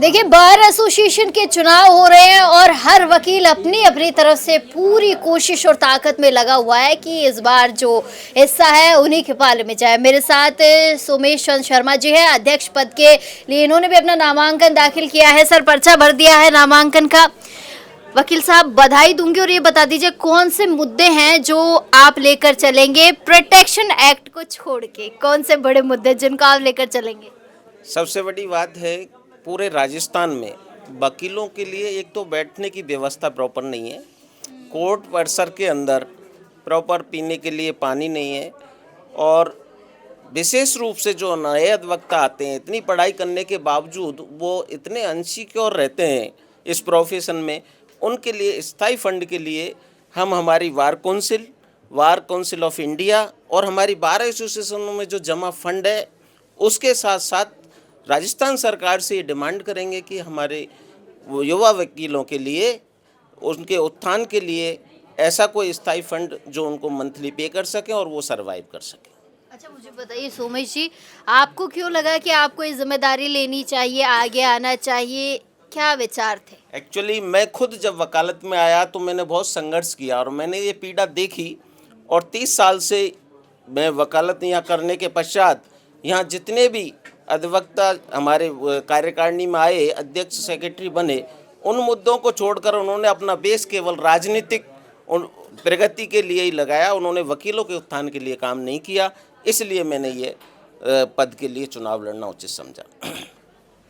देखिए, bar association के चुनाव हो रहे हैं और हर वकील अपनी अपनी तरफ से पूरी कोशिश और ताकत में लगा हुआ है कि इस बार जो हिस्सा है उन्हीं के पाले में जाए। मेरे साथ सोमेश चंद्र शर्मा जी है, अध्यक्ष पद के लिए इन्होंने भी अपना नामांकन दाखिल किया है, सर पर्चा भर दिया है नामांकन का। वकील साहब, बधाई दूंगी और ये बता दीजिए कौन से मुद्दे हैं जो आप लेकर चलेंगे प्रोटेक्शन एक्ट को छोड़ के, कौन से बड़े मुद्दे जिनको आप लेकर चलेंगे? सबसे बड़ी बात है, पूरे राजस्थान में वकीलों के लिए एक तो बैठने की व्यवस्था प्रॉपर नहीं है, कोर्ट परिसर के अंदर प्रॉपर पीने के लिए पानी नहीं है, और विशेष रूप से जो नए अधिवक्ता आते हैं इतनी पढ़ाई करने के बावजूद वो इतने अनसिक्योर रहते हैं इस प्रोफेशन में, उनके लिए स्थायी फंड के लिए हम हमारी वार काउंसिल ऑफ इंडिया और हमारी बार एसोसिएशनों में जो जमा फंड है उसके साथ साथ राजस्थान सरकार से ये डिमांड करेंगे कि हमारे युवा वकीलों के लिए, उनके उत्थान के लिए ऐसा कोई स्थायी फंड जो उनको मंथली पे कर सके और वो सरवाइव कर सके। अच्छा, मुझे बताइए सोमेश जी, आपको क्यों लगा कि आपको ये जिम्मेदारी लेनी चाहिए, आगे आना चाहिए, क्या विचार थे? एक्चुअली मैं खुद जब वकालत में आया तो मैंने बहुत संघर्ष किया और मैंने ये पीड़ा देखी, और 30 साल से मैं वकालत यहाँ करने के पश्चात यहाँ जितने भी अधिवक्ता हमारे कार्यकारिणी में आए, अध्यक्ष सेक्रेटरी बने, उन मुद्दों को छोड़कर उन्होंने अपना बेस केवल राजनीतिक प्रगति के लिए ही लगाया। उन्होंने वकीलों के उत्थान के लिए काम नहीं किया, इसलिए मैंने ये पद के लिए चुनाव लड़ना उचित समझा।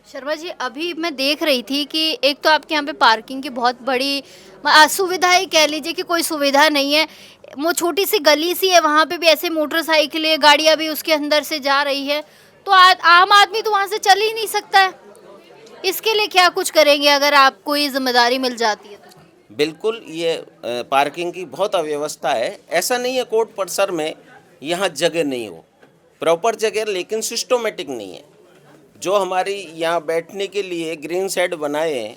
शर्मा जी, अभी मैं देख रही थी कि एक तो आपके यहाँ पे पार्किंग की बहुत बड़ी असुविधा ही कह लीजिए कि कोई सुविधा नहीं है। वो छोटी सी गली सी है, वहाँ पे भी ऐसे मोटरसाइकिलें, गाड़ियाँ भी उसके अंदर से जा रही है, तो आम आदमी तो वहाँ से चल ही नहीं सकता है। इसके लिए क्या कुछ करेंगे अगर आपको ये जिम्मेदारी मिल जाती है तो? बिल्कुल, ये पार्किंग की बहुत अव्यवस्था है। ऐसा नहीं है कोर्ट परिसर में यहाँ जगह नहीं हो, प्रॉपर जगह, लेकिन सिस्टमेटिक नहीं है। जो हमारी यहाँ बैठने के लिए ग्रीन शेड बनाए हैं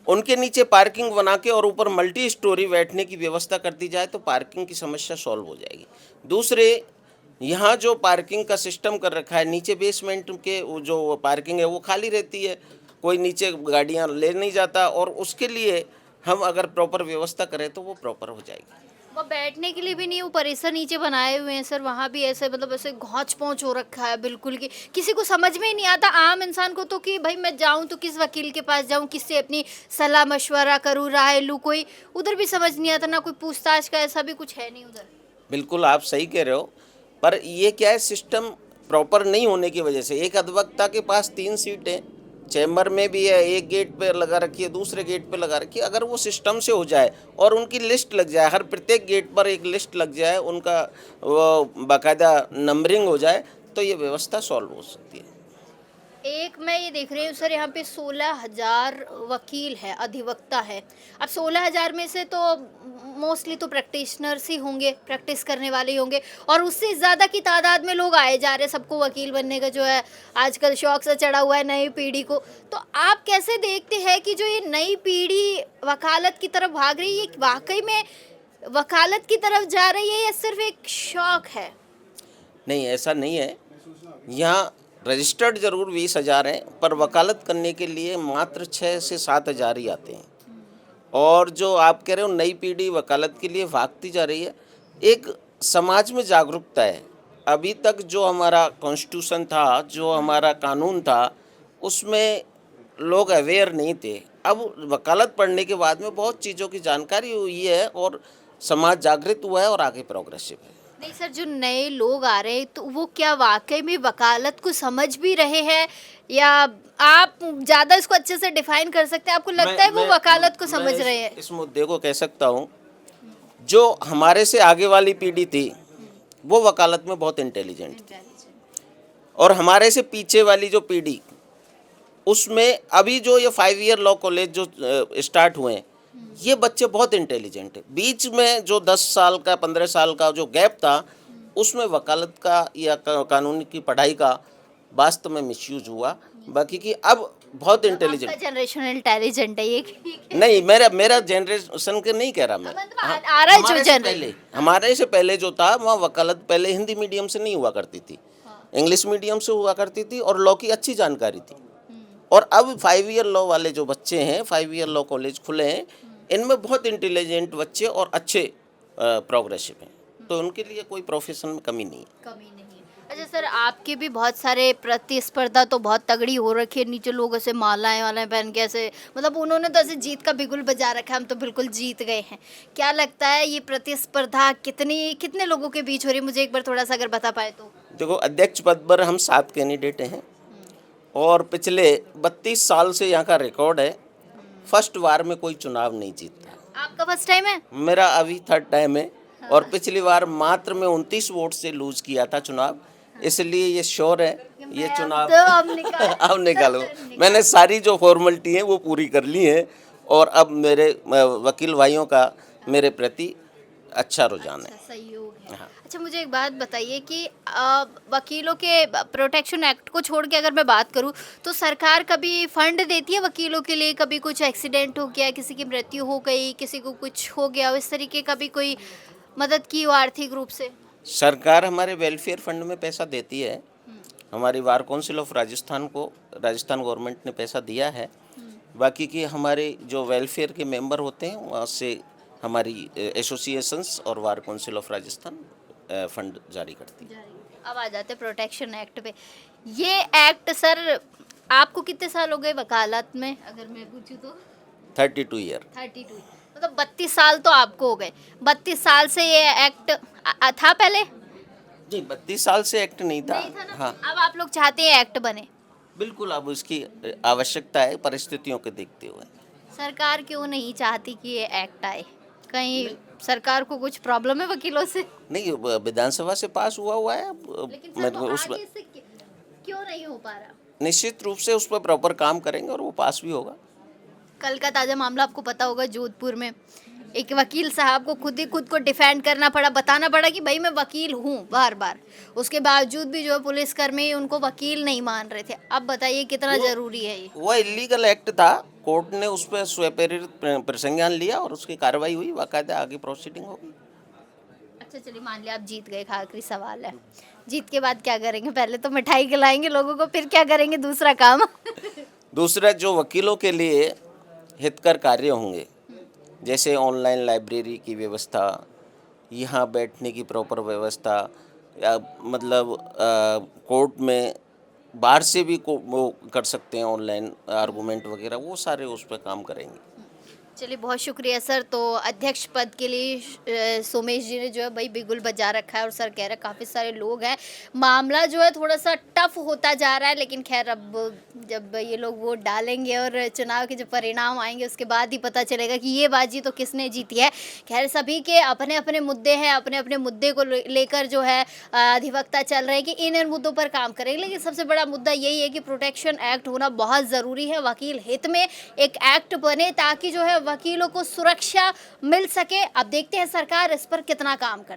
उनके नीचे पार्किंग बना के और ऊपर मल्टी स्टोरी बैठने की व्यवस्था कर दी जाए तो पार्किंग की समस्या सॉल्व हो जाएगी। दूसरे, यहाँ जो पार्किंग का सिस्टम कर रखा है, नीचे बेसमेंट के जो पार्किंग है वो खाली रहती है, कोई नीचे गाड़ियाँ ले नहीं जाता, और उसके लिए हम अगर प्रॉपर व्यवस्था करें तो वो प्रॉपर हो जाएगी। वो बैठने के लिए भी नहीं, वो परिसर नीचे बनाए हुए हैं सर, वहाँ भी ऐसे मतलब ऐसे घौच पहुँच हो रखा है बिल्कुल, कि किसी को समझ में ही नहीं आता आम इंसान को तो कि भाई मैं जाऊँ तो किस वकील के पास जाऊँ, किससे अपनी सलाह मशवरा करूँ, राय लूँ, कोई उधर भी समझ नहीं आता, ना कोई पूछताछ का ऐसा भी कुछ है नहीं उधर। बिल्कुल आप सही कह रहे हो, पर ये क्या है, सिस्टम प्रॉपर नहीं होने की वजह से एक अधिवक्ता के पास 3 सीटें चैम्बर में भी है, एक गेट पे लगा रखी है, दूसरे गेट पे लगा रखी है। अगर वो सिस्टम से हो जाए और उनकी लिस्ट लग जाए, हर प्रत्येक गेट पर एक लिस्ट लग जाए, उनका वो बाकायदा नंबरिंग हो जाए, तो ये व्यवस्था सॉल्व हो सकती है। एक मैं ये देख रही हूँ सर, यहाँ पे 16,000 वकील है, अधिवक्ता है। अब 16,000 में से तो मोस्टली तो प्रैक्टिशनर्स ही होंगे, प्रैक्टिस करने वाले ही होंगे, और उससे ज़्यादा की तादाद में लोग आए जा रहे हैं। सबको वकील बनने का जो है आजकल शौक से चढ़ा हुआ है नई पीढ़ी को। तो आप कैसे देखते हैं कि जो ये नई पीढ़ी वकालत की तरफ भाग रही है, ये वाकई में वकालत की तरफ जा रही है या सिर्फ एक शौक है? नहीं, ऐसा नहीं है। यहाँ रजिस्टर्ड जरूर 20,000 हैं, पर वकालत करने के लिए मात्र 6 से 7,000 ही आते हैं। और जो आप कह रहे हो नई पीढ़ी वकालत के लिए भागती जा रही है, एक समाज में जागरूकता है। अभी तक जो हमारा कॉन्स्टिट्यूशन था, जो हमारा कानून था, उसमें लोग अवेयर नहीं थे। अब वकालत पढ़ने के बाद में बहुत चीज़ों की जानकारी हुई है और समाज जागृत हुआ है और आगे प्रोग्रेसिव है। नहीं सर, जो नए लोग आ रहे हैं तो वो क्या वाकई में वकालत को समझ भी रहे हैं, या आप ज़्यादा इसको अच्छे से डिफाइन कर सकते हैं? आपको लगता है वो वकालत को समझ रहे हैं? इस मुद्दे को कह सकता हूँ, जो हमारे से आगे वाली पीढ़ी थी वो वकालत में बहुत इंटेलिजेंट थी, और हमारे से पीछे वाली जो पीढ़ी, उसमें अभी जो ये 5 ईयर लॉ कॉलेज जो स्टार्ट हुए हैं, ये बच्चे बहुत इंटेलिजेंट है। बीच में जो 10 साल का 15 साल का जो गैप था, उसमें वकालत का या कानून की पढ़ाई का वास्तव में मिसयूज हुआ। बाकी की अब बहुत इंटेलिजेंट, जनरेशन इंटेलिजेंट है ये? नहीं, मेरा जनरेशन के नहीं कह रहा मैं। आ रहा है जो जनरेशन, हमारे से पहले जो था, वहाँ वकालत पहले हिंदी मीडियम से नहीं हुआ करती थी, इंग्लिश मीडियम से हुआ करती थी, और लॉ की अच्छी जानकारी थी। और अब 5 ईयर लॉ वाले जो बच्चे हैं, 5 ईयर लॉ कॉलेज खुले हैं, इनमें बहुत इंटेलिजेंट बच्चे और अच्छे प्रोग्रेसिव हैं, तो उनके लिए कोई प्रोफेशन में कमी नहीं है। कमी नहीं है। अच्छा सर, आपके भी बहुत सारे प्रतिस्पर्धा तो बहुत तगड़ी हो रखी है, नीचे लोग ऐसे मालाएं वालाएं पहन के ऐसे, मतलब उन्होंने तो ऐसे जीत का बिगुल बजा रखा है, हम तो बिल्कुल जीत गए हैं। क्या लगता है ये प्रतिस्पर्धा कितने लोगों के बीच हो रही है, मुझे एक बार थोड़ा सा अगर बता पाए तो। देखो, अध्यक्ष पद पर हम 7 कैंडिडेट हैं और पिछले 32 साल से यहाँ का रिकॉर्ड है, फर्स्ट बार में कोई चुनाव नहीं जीता। आपका फर्स्ट टाइम है? मेरा अभी 3rd टाइम है और पिछली बार मात्र में 29 वोट से लूज किया था चुनाव, इसलिए ये श्योर है ये चुनाव अब निकालो। मैंने सारी जो फॉर्मेलिटी है वो पूरी कर ली है और अब मेरे वकील भाइयों का मेरे प्रति अच्छा रुझान है। सहयोग है। हाँ। अच्छा मुझे एक बात बताइए कि वकीलों के प्रोटेक्शन एक्ट को छोड़ के अगर मैं बात करूं तो सरकार कभी फंड देती है वकीलों के लिए? कभी कुछ एक्सीडेंट हो गया, किसी की मृत्यु हो गई, किसी को कुछ हो गया, इस तरीके का भी कोई मदद की हो आर्थिक रूप से? सरकार हमारे वेलफेयर फंड में पैसा देती है, हमारी बार काउंसिल ऑफ राजस्थान को राजस्थान गवर्नमेंट ने पैसा दिया है, बाकी की हमारे जो वेलफेयर के मेंबर होते हैं वहाँ से हमारी एसोसिएशंस और bar council of Rajasthan fund जारी करती है। अब आ जाते प्रोटेक्शन एक्ट पे। ये एक्ट सर आपको कितने साल हो गए वकालत में अगर मैं पूछूं तो? 32 ईयर। 32, मतलब 32 साल तो आपको हो गए। 32 साल से ये एक्ट था पहले? जी, 32 साल से एक्ट नहीं था। नहीं था ना? हाँ, अब आप लोग चाहते हैं एक्ट बने? बिल्कुल, अब उसकी आवश्यकता है परिस्थितियों के देखते हुए। सरकार क्यों नहीं चाहती कि ये एक्ट आए? कहीं सरकार को कुछ प्रॉब्लम है वकीलों से? नहीं, विधानसभा से पास हुआ है, लेकिन सर मेरे वो को उस आगे से क्यों नहीं हो पा रहा? निश्चित रूप से उस पर प्रॉपर काम करेंगे और वो पास भी होगा। कल का ताज़ा मामला आपको पता होगा, जोधपुर में एक वकील साहब को खुद को डिफेंड करना पड़ा, बताना पड़ा कि भाई मैं वकील हूँ बार बार, उसके बावजूद भी जो है पुलिसकर्मी उनको वकील नहीं मान रहे थे। अब बताइए कितना जरूरी है ये? वो इलीगल एक्ट था, कोर्ट ने उस पर स्वप्रेरित प्रसंज्ञान लिया और उसकी कार्रवाई हुई, बाकायदा आगे प्रोसीडिंग होगी। अच्छा चलिए, मान लिया आप जीत गए, आखिरी सवाल है, जीत के बाद क्या करेंगे? पहले तो मिठाई खिलाएंगे लोगों को, फिर क्या करेंगे दूसरा काम? दूसरा, जो वकीलों के लिए हितकर कार्य होंगे, जैसे ऑनलाइन लाइब्रेरी की व्यवस्था, यहाँ बैठने की प्रॉपर व्यवस्था, या मतलब कोर्ट में बाहर से भी वो कर सकते हैं ऑनलाइन आर्गूमेंट वगैरह, वो सारे उस पर काम करेंगे। चलिए बहुत शुक्रिया सर। तो अध्यक्ष पद के लिए सोमेश जी ने जो है भाई बिगुल बजा रखा है और सर कह रहे हैं काफ़ी सारे लोग हैं, मामला जो है थोड़ा सा टफ होता जा रहा है, लेकिन खैर अब जब ये लोग वोट डालेंगे और चुनाव के जो परिणाम आएंगे उसके बाद ही पता चलेगा कि ये बाजी तो किसने जीती है। खैर सभी के अपने अपने मुद्दे हैं, अपने अपने मुद्दे को लेकर जो है अधिवक्ता चल रहे हैं कि इन मुद्दों पर काम करेंगे, लेकिन सबसे बड़ा मुद्दा यही है कि प्रोटेक्शन एक्ट होना बहुत ज़रूरी है, वकील हित में एक एक्ट बने ताकि जो है वकीलों को सुरक्षा मिल सके। अब देखते हैं सरकार इस पर कितना काम करती है।